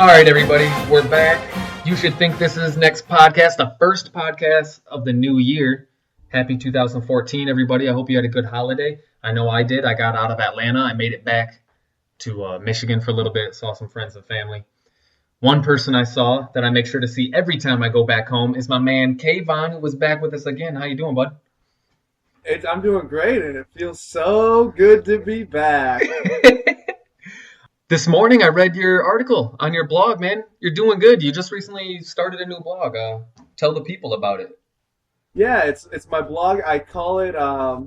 All right, everybody, we're back. You should think this is next podcast, the first podcast of the new year. Happy 2014, everybody. I hope you had a good holiday. I know I did. I got out of Atlanta. I made it back to Michigan for a little bit, saw some friends and family. One person I saw that I make sure to see every time I go back home is my man, Kayvon, who was back with us again. How you doing, bud? I'm doing great, and it feels so good to be back. This morning, I read your article on your blog, man. You're doing good. You just recently started a new blog. Tell the people about it. Yeah, it's my blog. I call it,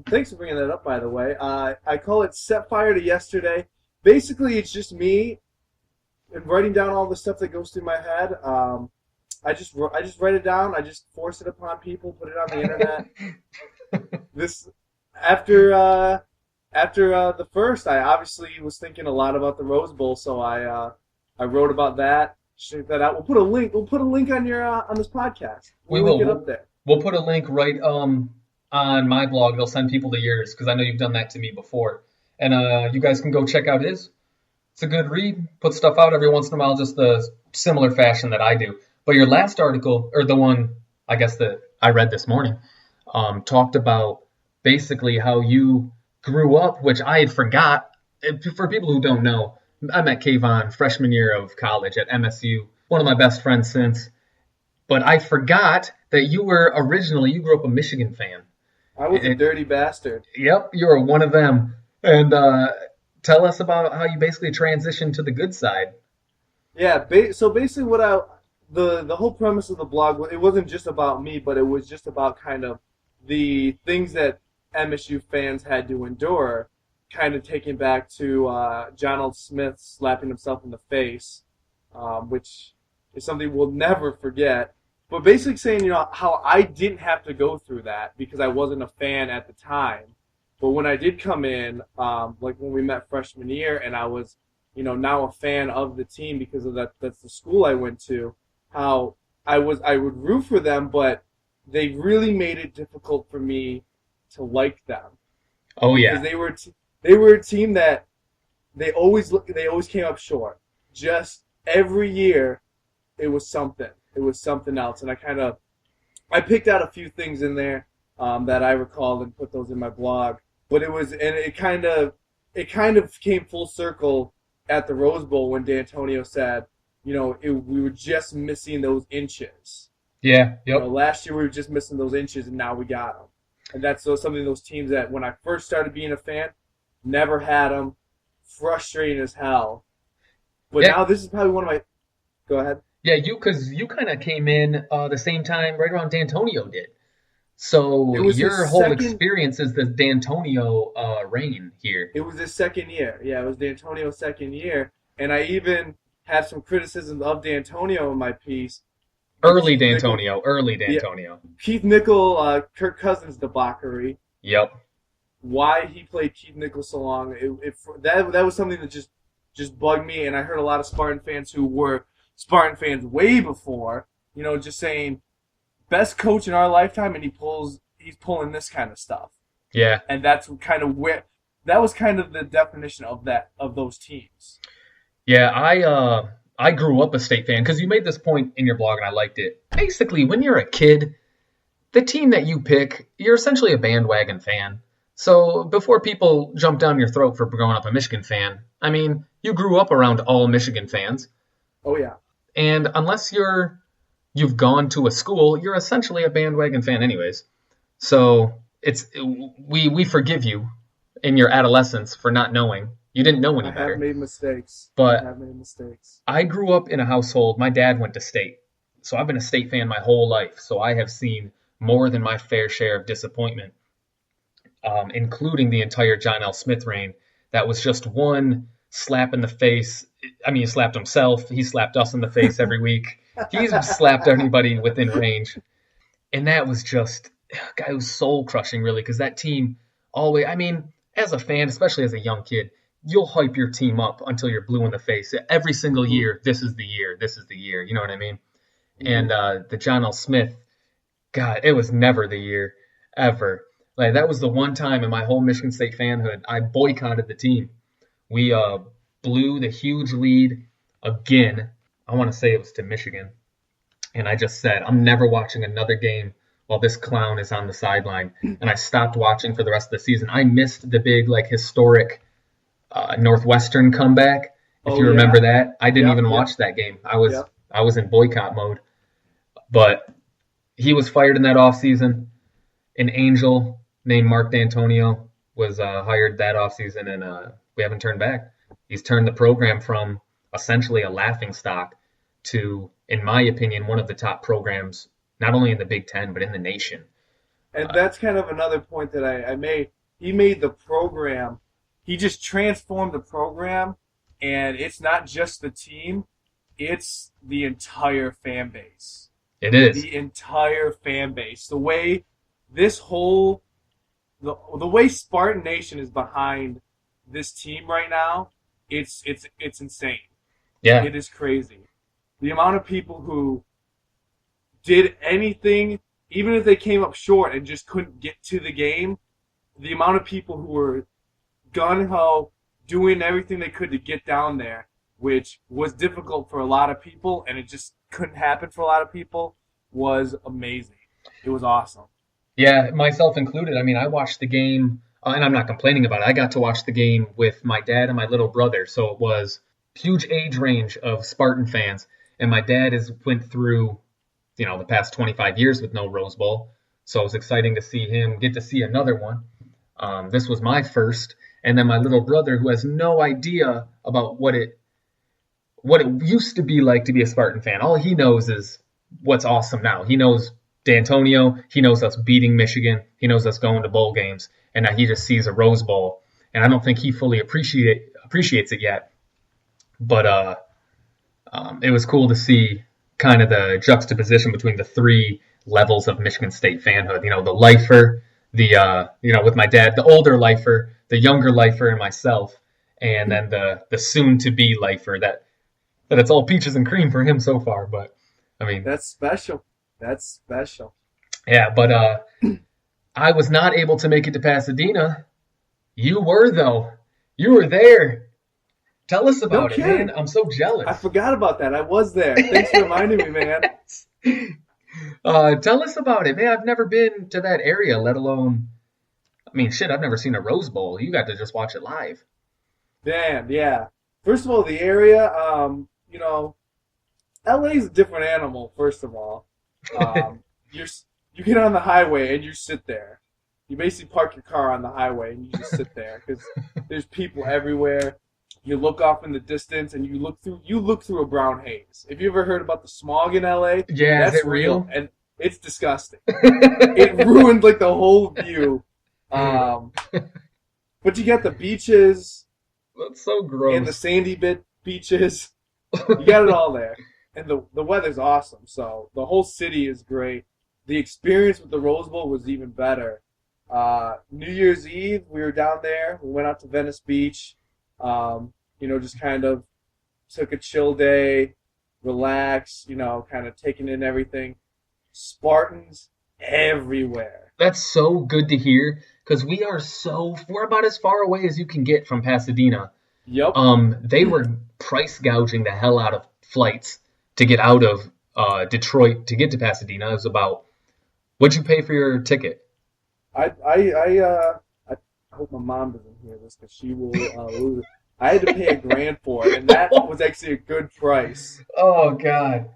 thanks for bringing that up, by the way. I call it Set Fire to Yesterday. Basically, it's just me and writing down all the stuff that goes through my head. I just write it down. I just force it upon people, put it on the internet. After the first, I obviously was thinking a lot about the Rose Bowl, so I wrote about that. Check that out. We'll put a link on your on this podcast. We will link it up there. We'll put a link right on my blog. It'll send people to yours because I know you've done that to me before. And you guys can go check out his. It's a good read. Put stuff out every once in a while, just the similar fashion that I do. But your last article, or the one I guess that I read this morning, talked about basically how you grew up, which I had forgot. For people who don't know, I met Kayvon freshman year of college at MSU, one of my best friends since. But I forgot that you grew up a Michigan fan. I was a dirty bastard. Yep, you were one of them. And tell us about how you basically transitioned to the good side. Yeah, so basically the whole premise of the blog, it wasn't just about me, but it was just about kind of the things that MSU fans had to endure, kind of taking back to John L. Smith slapping himself in the face, which is something we'll never forget. But basically saying, how I didn't have to go through that because I wasn't a fan at the time. But when I did come in, like when we met freshman year, and I was, now a fan of the team because of that's the school I went to, how I would root for them, but they really made it difficult for me to like them. Oh yeah, because they were a team that they always came up short. Just every year, it was something. It was something else, and I picked out a few things in there that I recalled and put those in my blog. But it kind of came full circle at the Rose Bowl when D'Antonio said, we were just missing those inches. Yeah, yep. Last year we were just missing those inches, and now we got them. And that's something of those teams that when I first started being a fan, never had them, frustrating as hell. But now this is probably one of my. Go ahead. Yeah, because you kind of came in the same time, right around D'Antonio did. So your whole experience is the D'Antonio reign here. It was his second year. Yeah, it was D'Antonio's second year. And I even had some criticism of D'Antonio in my piece. Early D'Antonio. Yeah, Keith Nichol, Kirk Cousins debauchery. Yep. Why he played Keith Nichol so long, that was something that just bugged me. And I heard a lot of Spartan fans who were Spartan fans way before, just saying, best coach in our lifetime, and he's pulling this kind of stuff. Yeah. And that was kind of the definition of those teams. Yeah, I grew up a State fan because you made this point in your blog and I liked it. Basically, when you're a kid, the team that you pick, you're essentially a bandwagon fan. So before people jump down your throat for growing up a Michigan fan, I mean, you grew up around all Michigan fans. Oh, yeah. And unless you've gone to a school, you're essentially a bandwagon fan anyways. So we forgive you in your adolescence for not knowing. You didn't know any better. I have made mistakes. I grew up in a household. My dad went to State. So I've been a State fan my whole life. So I have seen more than my fair share of disappointment, including the entire John L. Smith reign. That was just one slap in the face. I mean, he slapped himself. He slapped us in the face every week. He slapped anybody within range. And that was just, it was soul crushing, really, because that team always, I mean, as a fan, especially as a young kid, you'll hype your team up until you're blue in the face. Every single year, this is the year. You know what I mean? And the John L. Smith, God, it was never the year, ever. Like, that was the one time in my whole Michigan State fanhood I boycotted the team. We blew the huge lead again I want to say it was to Michigan. And I just said, I'm never watching another game while this clown is on the sideline. And I stopped watching for the rest of the season. I missed the big, like, historic Northwestern comeback. If you remember that, I didn't even watch that game. I was in boycott mode. But he was fired in that offseason. An angel named Mark D'Antonio was hired that offseason, and we haven't turned back. He's turned the program from essentially a laughingstock to, in my opinion, one of the top programs, not only in the Big Ten, but in the nation. And that's kind of another point that I made. He made the program, he just transformed the program, and it's not just the team, it's the entire fan base. It is. The entire fan base. The way this whole, the way Spartan Nation is behind this team right now, it's insane. Yeah. It is crazy. The amount of people who did anything, even if they came up short and just couldn't get to the game, the amount of people who were gung-ho, doing everything they could to get down there, which was difficult for a lot of people, and it just couldn't happen for a lot of people, was amazing. It was awesome. Yeah, myself included. I mean, I watched the game, and I'm not complaining about it. I got to watch the game with my dad and my little brother, so it was huge age range of Spartan fans. And my dad went through, the past 25 years with no Rose Bowl, so it was exciting to see him get to see another one. This was my first, and then my little brother, who has no idea about what it used to be like to be a Spartan fan. All he knows is what's awesome now. He knows D'Antonio. He knows us beating Michigan. He knows us going to bowl games. And now he just sees a Rose Bowl. And I don't think he fully appreciates it yet. But it was cool to see kind of the juxtaposition between the three levels of Michigan State fanhood. The lifer, with my dad, the older lifer, the younger lifer, and myself. And then the soon-to-be lifer that it's all peaches and cream for him so far. But, I mean... That's special. That's special. Yeah, but I was not able to make it to Pasadena. You were, though. You were there. Tell us about it, man. I'm so jealous. I forgot about that. I was there. Thanks for reminding me, man. Tell us about it, man. I've never been to that area, let alone... I mean, shit, I've never seen a Rose Bowl. You got to just watch it live. Damn, yeah. First of all, the area, LA's a different animal, first of all. You get on the highway and you sit there. You basically park your car on the highway and you just sit there because there's people everywhere. You look off in the distance and you look through a brown haze. Have you ever heard about the smog in LA? Yeah, that's is it real? And it's disgusting. It ruined like the whole view. But you got the beaches. That's so gross. And the sandy beaches. You got it all there. And the weather's awesome. So the whole city is great. The experience with the Rose Bowl was even better. New Year's Eve, we were down there. We went out to Venice Beach. Just kind of took a chill day, relax, kind of taking in everything. Spartans everywhere. That's so good to hear because we're about as far away as you can get from Pasadena. Yep. They were price gouging the hell out of flights to get out of Detroit to get to Pasadena. It was about, what'd you pay for your ticket? I hope my mom doesn't hear this because she will lose it. I had to pay $1,000 for it, and that was actually a good price. Oh, God.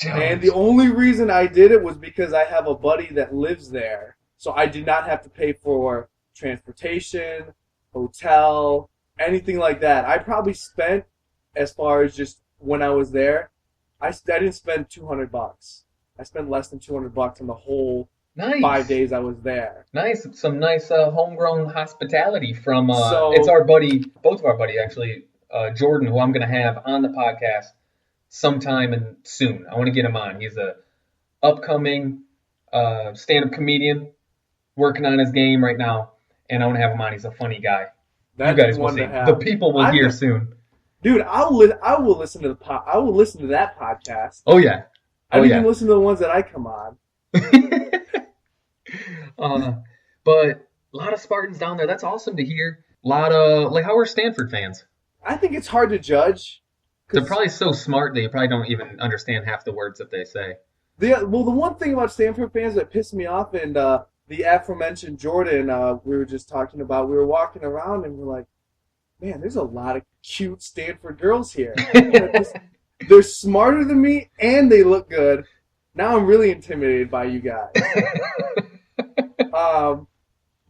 And the only reason I did it was because I have a buddy that lives there. So I did not have to pay for transportation, hotel, anything like that. I probably spent, as far as just when I was there, I didn't spend $200. I spent less than $200 on the whole 5 days I was there. Nice. Some nice homegrown hospitality from, it's our buddy, both of our buddy actually, Jordan, who I'm going to have on the podcast sometime soon. I want to get him on. He's a upcoming stand-up comedian working on his game right now, and I want to have him on. He's a funny guy. You guys will see. The people will hear soon. Dude, I will listen to I will listen to that podcast. Oh yeah. I didn't even listen to the ones that I come on. But a lot of Spartans down there. That's awesome to hear. A lot of how are Stanford fans? I think it's hard to judge. They're probably so smart that you probably don't even understand half the words that they say. Well, the one thing about Stanford fans that pissed me off, and the aforementioned Jordan we were just talking about, we were walking around and we're like, man, there's a lot of cute Stanford girls here. They're smarter than me and they look good. Now I'm really intimidated by you guys.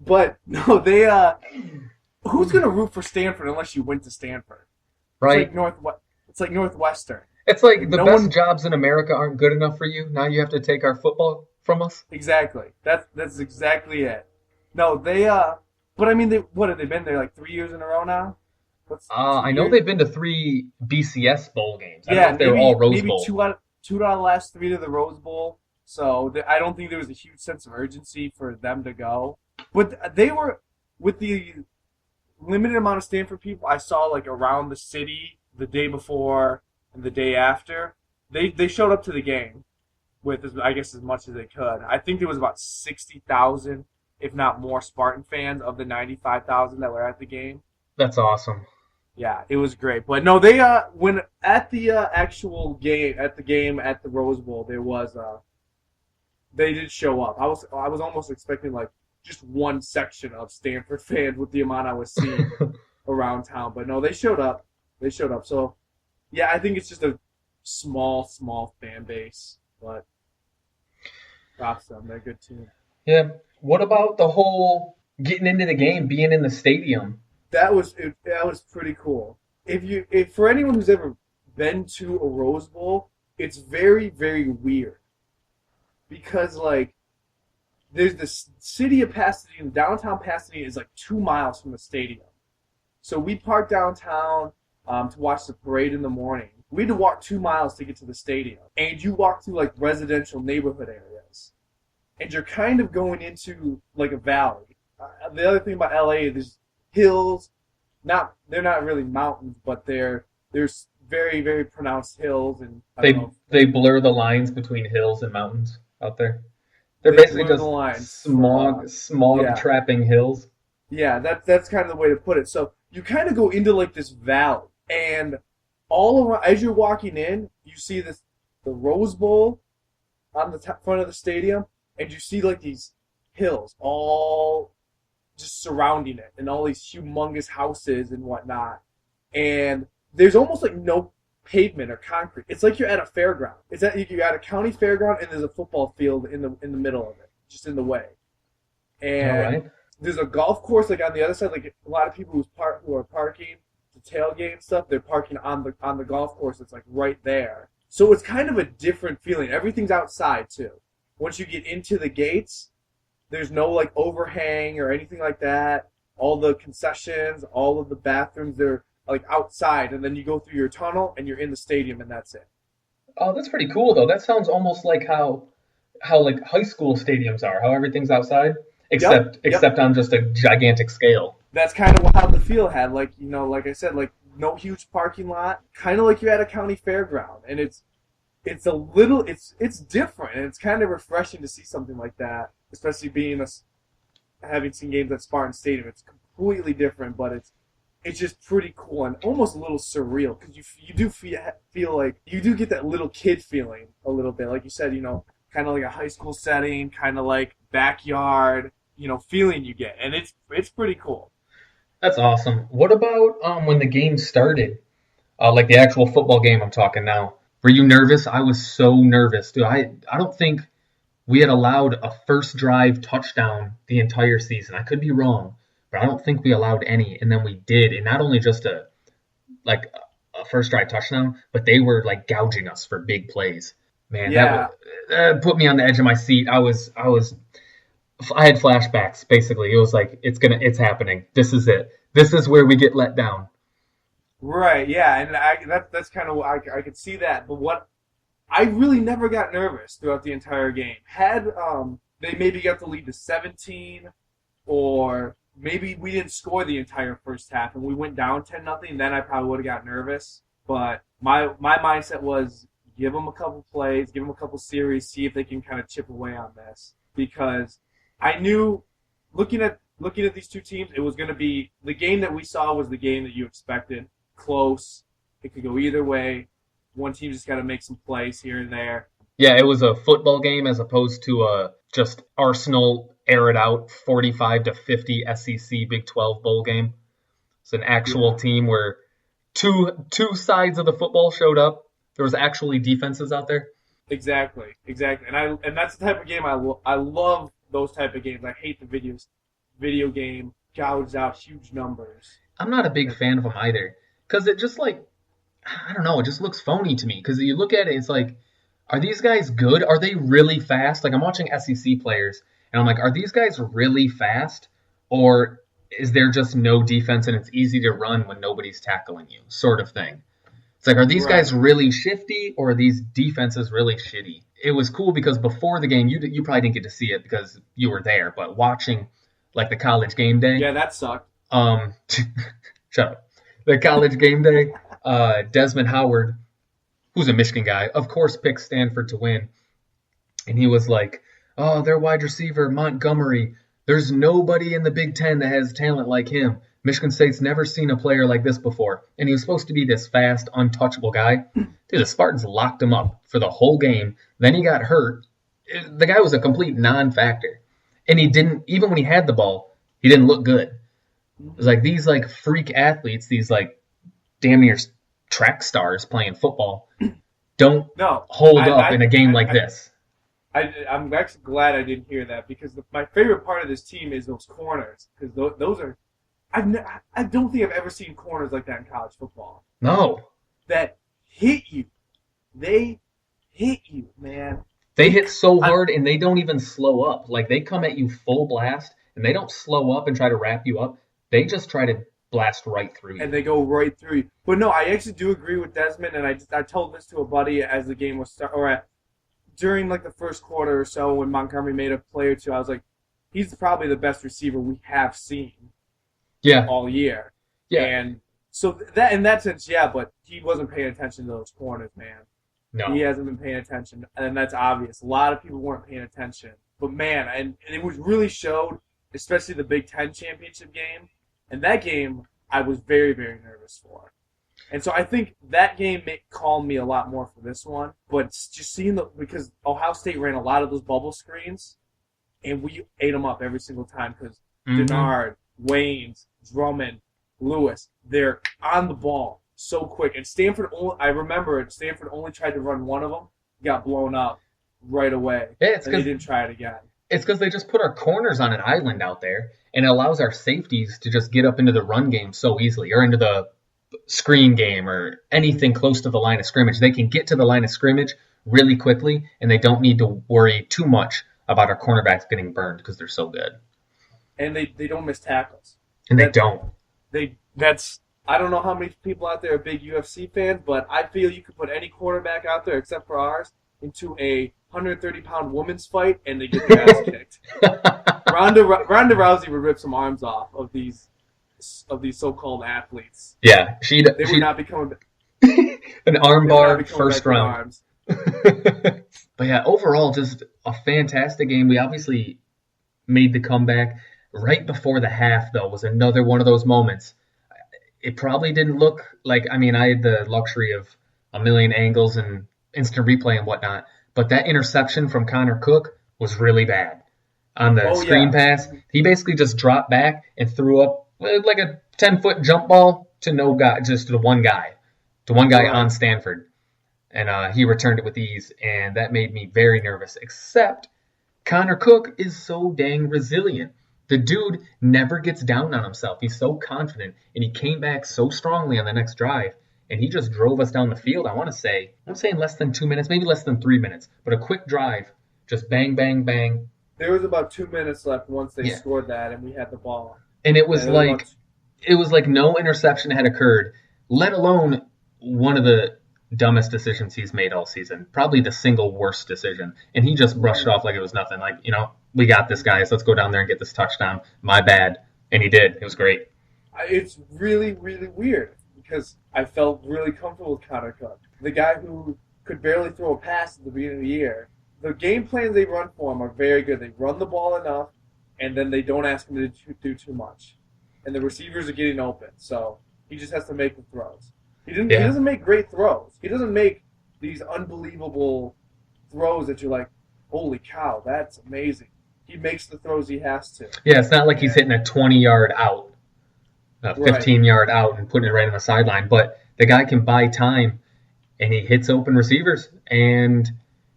But no, who's gonna root for Stanford unless you went to Stanford? Right. It's like Northwestern. It's like the best jobs in America aren't good enough for you. Now you have to take our football from us. Exactly. That's exactly it. No, but I mean, what have they been there like 3 years in a row now? I know they've been to 3 BCS bowl games. I Yeah, don't know if they were all Rose maybe Bowl. two out of the last 3 to the Rose Bowl. So I don't think there was a huge sense of urgency for them to go. But they were, with the limited amount of Stanford people I saw like around the city the day before and the day after, they showed up to the game with, I guess, as much as they could. I think there was about 60,000, if not more, Spartan fans of the 95,000 that were at the game. That's awesome. Yeah, it was great. But no, they when at the actual game at the Rose Bowl, there was they did show up. I was almost expecting like just one section of Stanford fans with the amount I was seeing around town. But no, they showed up. So yeah, I think it's just a small fan base, but props to them. They're a good team. Yeah. What about the whole getting into the game, being in the stadium? That was pretty cool. If for anyone who's ever been to a Rose Bowl, it's very, very weird because like there's this city of Pasadena, downtown Pasadena is like 2 miles from the stadium. So we parked downtown to watch the parade in the morning. We had to walk 2 miles to get to the stadium, and you walk through like residential neighborhood areas, and you're kind of going into like a valley. The other thing about LA is hills. They're not really mountains, but there's very, very pronounced hills, and they blur the lines between hills and mountains out there. They're basically just smog trapping hills. Yeah, that's kind of the way to put it. So you kind of go into like this valley, and all around as you're walking in, you see the Rose Bowl on the front of the stadium, and you see like these hills all just surrounding it, and all these humongous houses and whatnot. And there's almost like no pavement or concrete. It's like you're at a fairground. You're at a county fairground, and there's a football field in the middle of it, just in the way. And there's a golf course like on the other side. Like a lot of people who are parking to tailgate and stuff, they're parking on the golf course. It's like right there. So it's kind of a different feeling. Everything's outside too. Once you get into the gates, there's no like overhang or anything like that. All the concessions, all of the bathrooms, they're like outside, and then you go through your tunnel and you're in the stadium, and that's it. Oh, that's pretty cool though. That sounds almost like how like high school stadiums are, how everything's outside, except on just a gigantic scale. That's kind of how the field had, like, you know, like I said, like no huge parking lot, kind of like you're at a county fairground, and it's different, and it's kind of refreshing to see something like that, especially having seen games at Spartan Stadium. It's completely different, but it's just pretty cool and almost a little surreal because you do feel like you do get that little kid feeling a little bit, like you said, you know, kind of like a high school setting, kind of like backyard, you know, feeling you get, and it's pretty cool. That's awesome. What about when the game started, like the actual football game I'm talking now? Were you nervous? I was so nervous, dude. I don't think we had allowed a first drive touchdown the entire season. I could be wrong, but I don't think we allowed any. And then we did, and not only just a first drive touchdown, but they were like gouging us for big plays. Man, that put me on the edge of my seat. I had flashbacks. Basically, it was like it's happening. This is it. This is where we get let down. Right. Yeah, and that's kind of I could see that. But I really never got nervous throughout the entire game. Had they maybe got the lead to 17, or maybe we didn't score the entire first half and we went down 10-0, then I probably would have got nervous. But my mindset was give them a couple plays, give them a couple series, see if they can kind of chip away on this. Because I knew, looking at these two teams, it was going to be the game that we saw was the game that you expected. Close. It could go either way. One team just got to make some plays here and there. Yeah, it was a football game as opposed to a just Arsenal air it out 45-50 SEC Big 12 bowl game. It's an actual team where two sides of the football showed up. There was actually defenses out there. Exactly. And that's the type of game I love. Those type of games. I hate the video game gouges out huge numbers. I'm not a big fan of them either because it just I don't know, it just looks phony to me because you look at it, it's like, are these guys good? Are they really fast? Like I'm watching SEC players and I'm like, are these guys really fast or is there just no defense and it's easy to run when nobody's tackling you, sort of thing? It's like, are these guys really shifty or are these defenses really shitty? It was cool because before the game, you probably didn't get to see it because you were there, but watching like the college game day. Yeah, that sucked. Shut up. The college game day, Desmond Howard, who's a Michigan guy, of course picked Stanford to win. And he was like, oh, their wide receiver, Montgomery, there's nobody in the Big Ten that has talent like him. Michigan State's never seen a player like this before. And he was supposed to be this fast, untouchable guy. Dude, the Spartans locked him up for the whole game. Then he got hurt. The guy was a complete non-factor. And he didn't, even when he had the ball, he didn't look good. It was like these like freak athletes, these like damn near track stars playing football, don't hold up in a game like this. I'm actually glad I didn't hear that because my favorite part of this team is those corners because those are I don't think I've ever seen corners like that in college football. No. That hit you. They hit you, man. They hit so hard and they don't even slow up. Like they come at you full blast and they don't slow up and try to wrap you up. They just try to blast right through you. And they go right through you. But no, I actually do agree with Desmond, and I told this to a buddy as the game was during like the first quarter or so when Montgomery made a play or two. I was like, he's probably the best receiver we have seen. Yeah. All year. Yeah. And so that in that sense, yeah, but he wasn't paying attention to those corners, man. No. He hasn't been paying attention, and that's obvious. A lot of people weren't paying attention. But man, and it was really showed, especially the Big Ten championship game. And that game, I was very, very nervous for. And so I think that game calmed me a lot more for this one. But just seeing because Ohio State ran a lot of those bubble screens, and we ate them up every single time because Denard, Waynes, Drummond, Lewis, they're on the ball so quick. And Stanford, I remember it, Stanford only tried to run one of them, got blown up right away. Yeah, and they didn't try it again. It's because they just put our corners on an island out there, and it allows our safeties to just get up into the run game so easily, or into the screen game, or anything close to the line of scrimmage. They can get to the line of scrimmage really quickly, and they don't need to worry too much about our cornerbacks getting burned because they're so good. And they don't miss tackles. And they don't. I don't know how many people out there are big UFC fans, but I feel you could put any quarterback out there except for ours into a 130-pound women's fight, and they get their ass kicked. Ronda Rousey would rip some arms off of these so-called athletes. Yeah, they would not be coming back. An armbar first round. But yeah, overall, just a fantastic game. We obviously made the comeback. Right before the half, though, was another one of those moments. It probably didn't look like, I had the luxury of a million angles and instant replay and whatnot, but that interception from Connor Cook was really bad. On the screen pass, he basically just dropped back and threw up like a 10-foot jump ball to no guy, just to one guy on Stanford. And he returned it with ease, and that made me very nervous, except Connor Cook is so dang resilient. The dude never gets down on himself. He's so confident, and he came back so strongly on the next drive, and he just drove us down the field. I'm saying less than 2 minutes, maybe less than 3 minutes, but a quick drive, just bang, bang, bang. There was about 2 minutes left once they scored that, and we had the ball. And it was like no interception had occurred, let alone one of the dumbest decisions he's made all season, probably the single worst decision, and he just brushed it off like it was nothing. Like, we got this, guys. Let's go down there and get this touchdown. My bad. And he did. It was great. It's really, really weird because I felt really comfortable with Connor Cook, the guy who could barely throw a pass at the beginning of the year. The game plans they run for him are very good. They run the ball enough, and then they don't ask him to do too much. And the receivers are getting open, so he just has to make the throws. He doesn't make great throws. He doesn't make these unbelievable throws that you're like, holy cow, that's amazing. He makes the throws he has to. Yeah, it's not like he's hitting a 20-yard out, a 15-yard out and putting it right on the sideline. But the guy can buy time, and he hits open receivers, and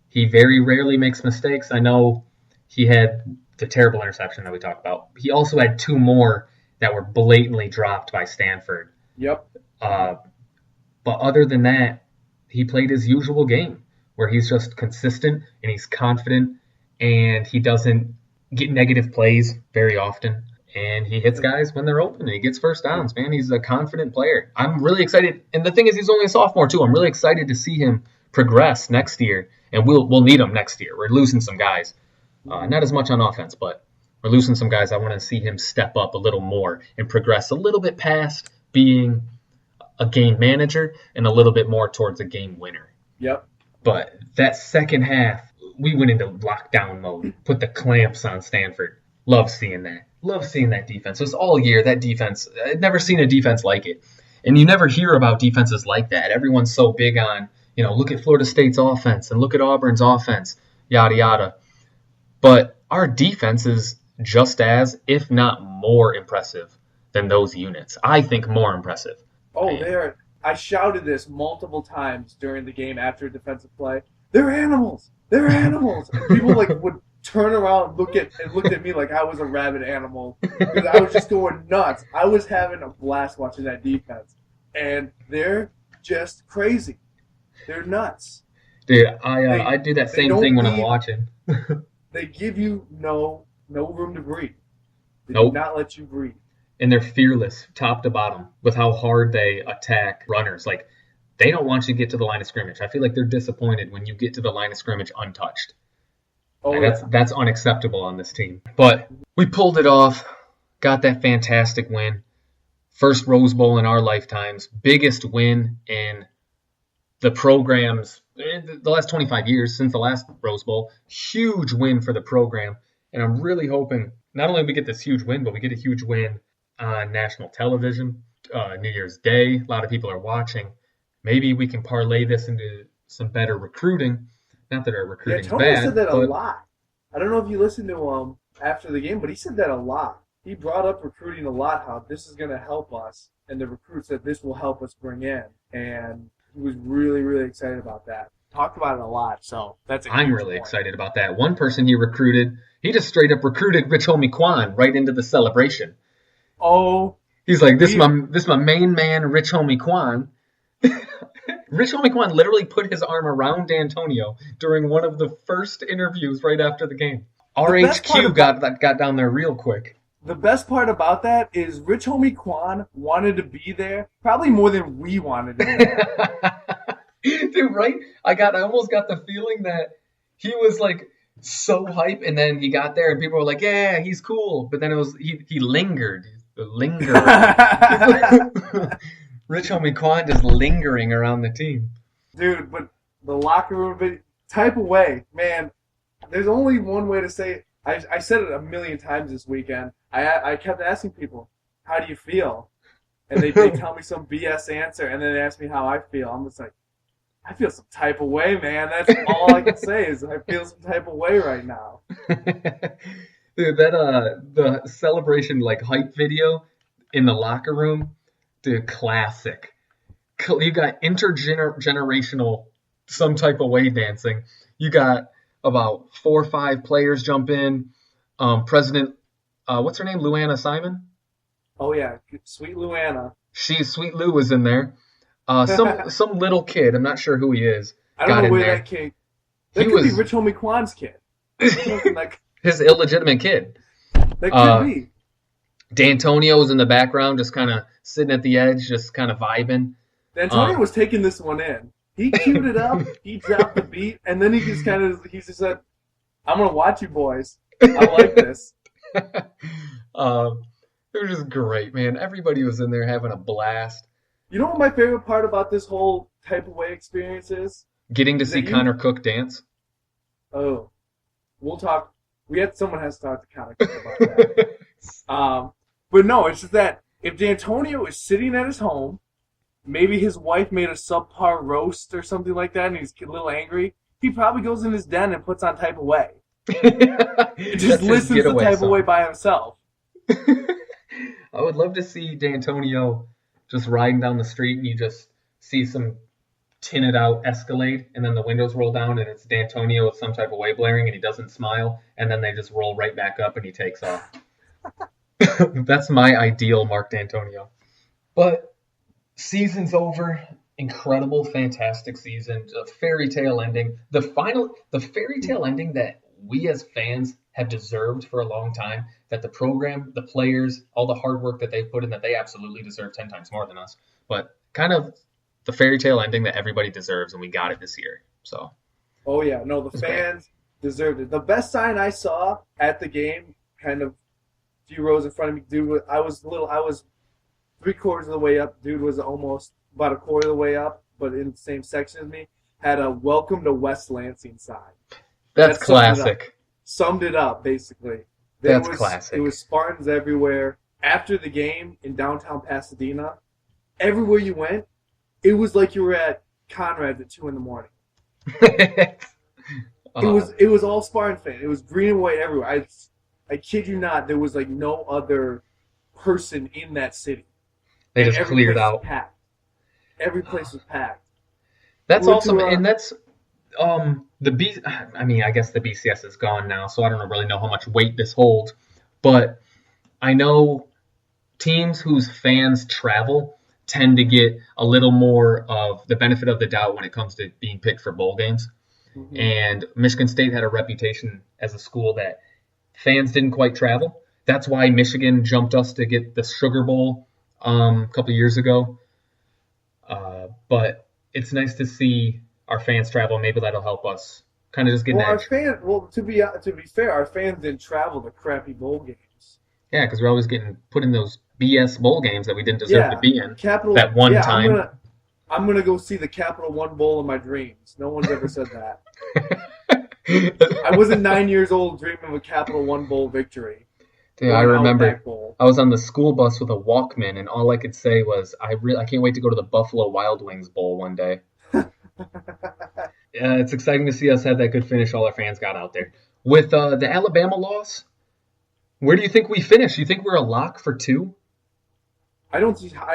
he very rarely makes mistakes. I know he had the terrible interception that we talked about. He also had 2 more that were blatantly dropped by Stanford. Yep. But other than that, he played his usual game where he's just consistent and he's confident and he doesn't get negative plays very often. And he hits guys when they're open and he gets first downs, man. He's a confident player. I'm really excited. And the thing is, he's only a sophomore, too. I'm really excited to see him progress next year. And we'll need him next year. We're losing some guys. Not as much on offense, but we're losing some guys. I want to see him step up a little more and progress a little bit past being a game manager and a little bit more towards a game winner. Yep. But that second half, we went into lockdown mode, put the clamps on Stanford. Love seeing that. Love seeing that defense. It was all year, that defense. I'd never seen a defense like it. And you never hear about defenses like that. Everyone's so big on, look at Florida State's offense and look at Auburn's offense, yada, yada. But our defense is just as, if not more impressive than those units. I think more impressive. Oh, they're. I shouted this multiple times during the game after a defensive play. They're animals. They're animals. And people would turn around and look at me like I was a rabid animal because I was just going nuts. I was having a blast watching that defense, and they're just crazy. They're nuts. Dude, I do that same thing when I'm watching. They give you no room to breathe. They do not let you breathe. And they're fearless, top to bottom, with how hard they attack runners. Like, they don't want you to get to the line of scrimmage. I feel like they're disappointed when you get to the line of scrimmage untouched. Oh, yeah. That's unacceptable on this team. But we pulled it off, got that fantastic win. First Rose Bowl in our lifetimes. Biggest win in the program's, the last 25 years since the last Rose Bowl. Huge win for the program. And I'm really hoping not only we get this huge win, but we get a huge win on national television, New Year's Day. A lot of people are watching. Maybe we can parlay this into some better recruiting. Not that our recruiting's bad. Tony said that a lot. I don't know if you listened to him after the game, but he said that a lot. He brought up recruiting a lot, how this is going to help us, and the recruits that this will help us bring in. And he was really, really excited about that. Talked about it a lot, so that's a I'm really excited about that. One person he recruited, he just straight up recruited Rich Homie Quan right into the celebration. Oh. He's like, this is my main man, Rich Homie Quan. Rich Homie Quan literally put his arm around D'Antonio during one of the first interviews right after the game. RHQ got down there real quick. The best part about that is Rich Homie Quan wanted to be there probably more than we wanted him there. Dude, right? I almost got the feeling that he was like so hype, and then he got there and people were like, yeah, he's cool. But then it was he lingered. Rich Homie Quan just lingering around the team. Dude, but the locker room type of way, man, there's only one way to say it. I said it a million times this weekend. I kept asking people, how do you feel? And they tell me some BS answer, and then they ask me how I feel. I'm just like, I feel some type of way, man. That's all I can say is I feel some type of way right now. Dude, the celebration hype video in the locker room, dude, classic. You got intergenerational some type of way dancing. You got about 4 or 5 players jump in. President, what's her name? Luana Simon? Oh yeah, sweet Luana. Sweet Lou was in there. Some little kid, I'm not sure who he is. I don't know where that kid. That could be Rich Homie Quan's kid. His illegitimate kid. That could be. D'Antonio was in the background, just kind of sitting at the edge, just kind of vibing. D'Antonio was taking this one in. He queued it up, he dropped the beat, and then he just said, I'm going to watch you boys. I like this. It was just great, man. Everybody was in there having a blast. You know what my favorite part about this whole type of way experience is? Getting to see Connor Cook dance. Oh. We'll talk. Someone has to talk to Connor Cook about that. But no, it's just that if D'Antonio is sitting at his home, maybe his wife made a subpar roast or something like that, and he's a little angry. He probably goes in his den and puts on Type of Way. Just listens to Type of Way by himself. I would love to see D'Antonio just riding down the street and you just see some tinted out Escalade and then the windows roll down and it's D'Antonio with some Type of Way blaring and he doesn't smile and then they just roll right back up and he takes off. That's my ideal Mark D'Antonio. But season's over. Incredible, fantastic season. A fairy tale ending. The fairy tale ending that we as fans have deserved for a long time, that the program, the players, all the hard work that they've put in, that they absolutely deserve 10 times more than us. But kind of the fairy tale ending that everybody deserves, and we got it this year. So. Oh, yeah. No, the fans deserved it. The best sign I saw at the game, kind of a few rows in front of me, dude, I was 3/4 of the way up. Dude was almost about a quarter of the way up, but in the same section as me, had a welcome to West Lansing sign. That's classic. Summed it up, basically. Classic. It was Spartans everywhere. After the game in downtown Pasadena, everywhere you went, it was like you were at Conrad's at 2 in the morning. It was all Spartan fans. It was green and white everywhere. I kid you not, there was like no other person in that city. They just cleared out. Packed. Every place was packed. That's awesome, and that's I guess the BCS is gone now, so I don't really know how much weight this holds. But I know teams whose fans travel tend to get a little more of the benefit of the doubt when it comes to being picked for bowl games. Mm-hmm. And Michigan State had a reputation as a school that fans didn't quite travel. That's why Michigan jumped us to get the Sugar Bowl a couple years ago. But it's nice to see our fans travel. Maybe that'll help us kind of just get an edge. To be fair, our fans didn't travel to crappy bowl games. Yeah, because we're always getting put in those BS bowl games that we didn't deserve to be in. That one time. I'm gonna go see the Capital One Bowl in my dreams. No one's ever said that. I wasn't 9 years old dreaming of a Capital One Bowl victory. Dude, I remember I was on the school bus with a Walkman, and all I could say was, I can't wait to go to the Buffalo Wild Wings Bowl one day. It's exciting to see us have that good finish all our fans got out there. With the Alabama loss, where do you think we finish? You think we're a lock for 2? I don't see how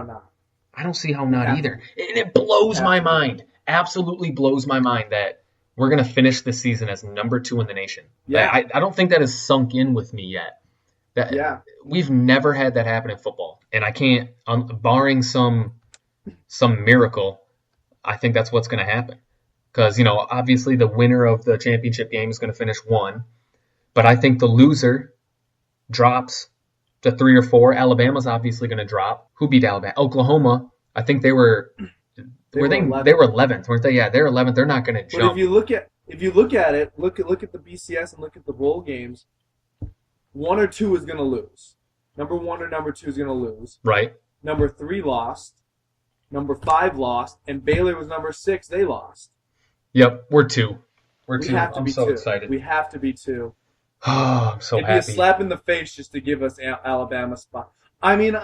not. I don't see how not either. And it blows my mind. Absolutely blows my mind that we're going to finish the season as number 2 in the nation. Yeah. I don't think that has sunk in with me yet. We've never had that happen in football. And I can't, barring some miracle, I think that's what's going to happen. Because, obviously the winner of the championship game is going to finish 1. But I think the loser drops to 3 or 4. Alabama's obviously going to drop. Who beat Alabama? Oklahoma. I think they were 11th, weren't they? Yeah, they're 11th. They're not going to jump. But if you look at it, look at the BCS and look at the bowl games. 1 or 2 is going to lose. Number 1 or number 2 is going to lose. Right. Number 3 lost. Number 5 lost, and Baylor was number 6. They lost. Yep, we're 2. I'm so 2. excited. We have to be 2. Oh, I'm so happy. It'd be a slap in the face just to give us Alabama spot. I mean,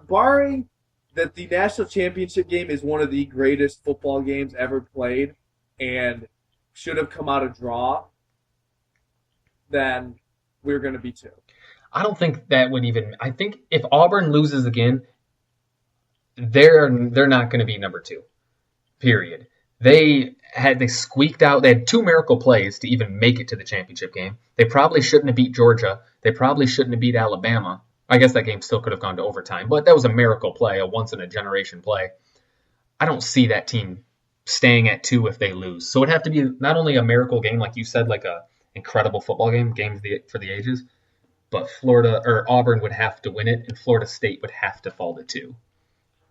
barring that the national championship game is one of the greatest football games ever played and should have come out a draw, then we're going to be 2. I don't think that would even – I think if Auburn loses again, they're not going to be number 2, period. They squeaked out – they had 2 miracle plays to even make it to the championship game. They probably shouldn't have beat Georgia. They probably shouldn't have beat Alabama. I guess that game still could have gone to overtime, but that was a miracle play, a once-in-a-generation play. I don't see that team staying at 2 if they lose. So it'd have to be not only a miracle game, like you said, like a incredible football game for the ages, but Florida or Auburn would have to win it, and Florida State would have to fall to 2.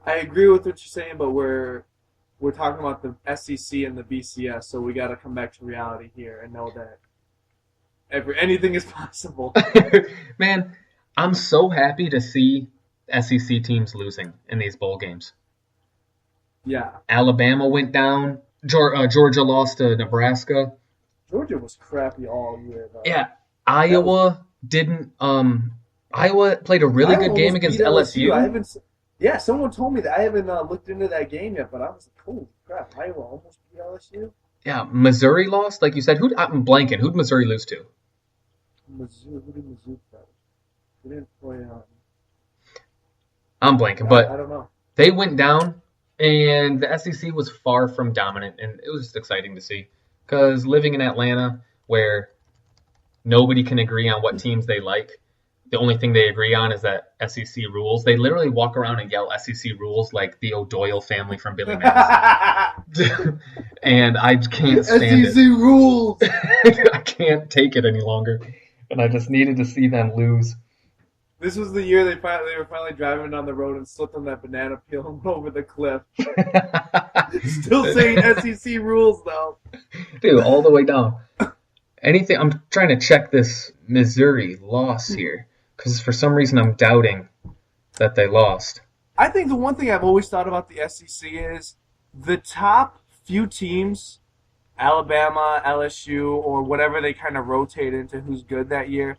I agree with what you're saying, but we're talking about the SEC and the BCS, so we got to come back to reality here and know that anything is possible. Man, I'm so happy to see SEC teams losing in these bowl games. Yeah. Alabama went down. Georgia lost to Nebraska. Georgia was crappy all year, though. Yeah. Iowa didn't. Iowa played a really good game against LSU. Yeah, someone told me that. I haven't looked into that game yet, but I was like, holy crap, Iowa almost beat LSU? Yeah, Missouri lost, like you said. I'm blanking. Who'd Missouri lose to? Mizzou, who did Mizzou play? They didn't play I'm blanking, I but don't know. they went down, and the SEC was far from dominant, and it was just exciting to see. Because living in Atlanta, where nobody can agree on what teams they like, the only thing they agree on is that SEC rules. They literally walk around and yell SEC rules like the O'Doyle family from Billy Madison. And I can't stand SEC rules! it. I can't take it any longer. And I just needed to see them lose. This was the year they were finally driving down the road and slipped on that banana peel and went over the cliff. Still saying SEC rules, though. Dude, all the way down. Anything? I'm trying to check this Missouri loss here. Because for some reason I'm doubting that they lost. I think the one thing I've always thought about the SEC is the top few teams, Alabama, LSU, or whatever they kind of rotate into who's good that year,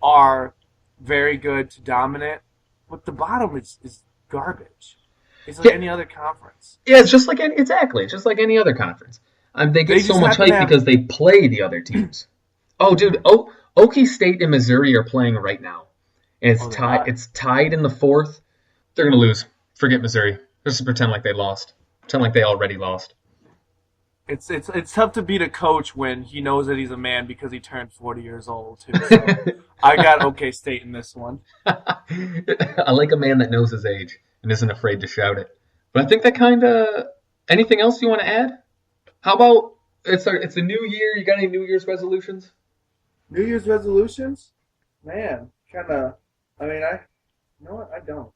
are very good to dominant. But the bottom is garbage. It's like any other conference. Yeah, it's just like it's just like any other conference. They get so much hype because they play the other teams. Oh, dude, Okie State and Missouri are playing right now. And it's tied in the fourth. They're going to lose. Forget Missouri. Just pretend like they lost. Pretend like they already lost. It's tough to beat a coach when he knows that he's a man because he turned 40 years old, too. So I got OK State in this one. I like a man that knows his age and isn't afraid to shout it. But I think that kind of... Anything else you want to add? How about it's a new year? You got any New Year's resolutions? New Year's resolutions? Man, kind of... you know what? I don't.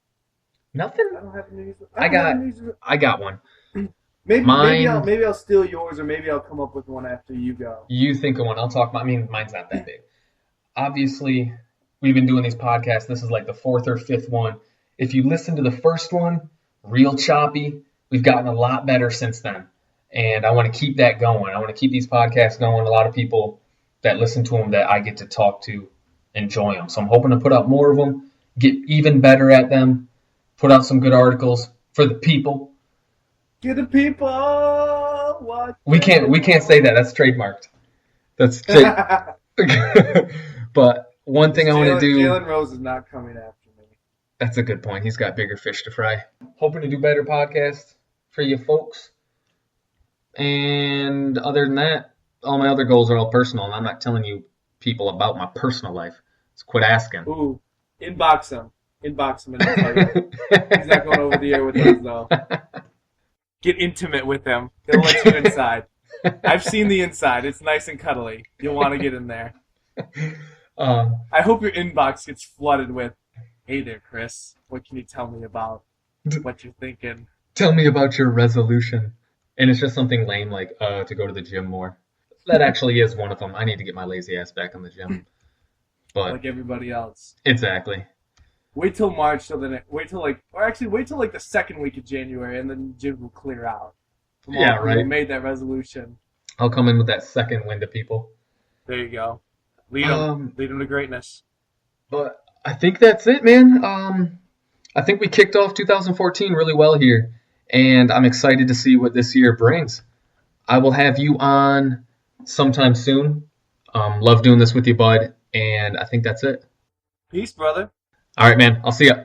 Nothing? I don't have a New Year's... I got one. Maybe I'll steal yours, or maybe I'll come up with one after you go. You think of one. I'll talk about... mine's not that big. Obviously, we've been doing these podcasts. This is like the fourth or fifth one. If you listen to the first one, real choppy, we've gotten a lot better since then. And I want to keep that going. I want to keep these podcasts going. A lot of people that listen to them that I get to talk to enjoy them. So I'm hoping to put out more of them, get even better at them, put out some good articles for the people. Get the people what? We can't say that. That's trademarked. That's But one thing I want to do... Jalen Rose is not coming after me. That's a good point. He's got bigger fish to fry. Hoping to do better podcasts for you folks. And other than that, all my other goals are all personal, and I'm not telling you people about my personal life. So quit asking. Ooh, inbox him. And I'll tell you. He's not going over the air with us, though. Get intimate with him. He'll let you inside. I've seen the inside. It's nice and cuddly. You'll want to get in there. I hope your inbox gets flooded with, hey there, Chris. What can you tell me about what you're thinking? Tell me about your resolution. And it's just something lame like to go to the gym more. That actually is one of them. I need to get my lazy ass back in the gym. But like everybody else. Exactly. Wait till March, wait till the second week of January, and then the gym will clear out. Yeah, right. We made that resolution. I'll come in with that second wind of people. There you go. Lead them to greatness. But I think that's it, man. I think we kicked off 2014 really well here, and I'm excited to see what this year brings. I will have you on sometime soon. Love doing this with you, bud, and I think that's it. Peace, brother. All right, man. I'll see ya.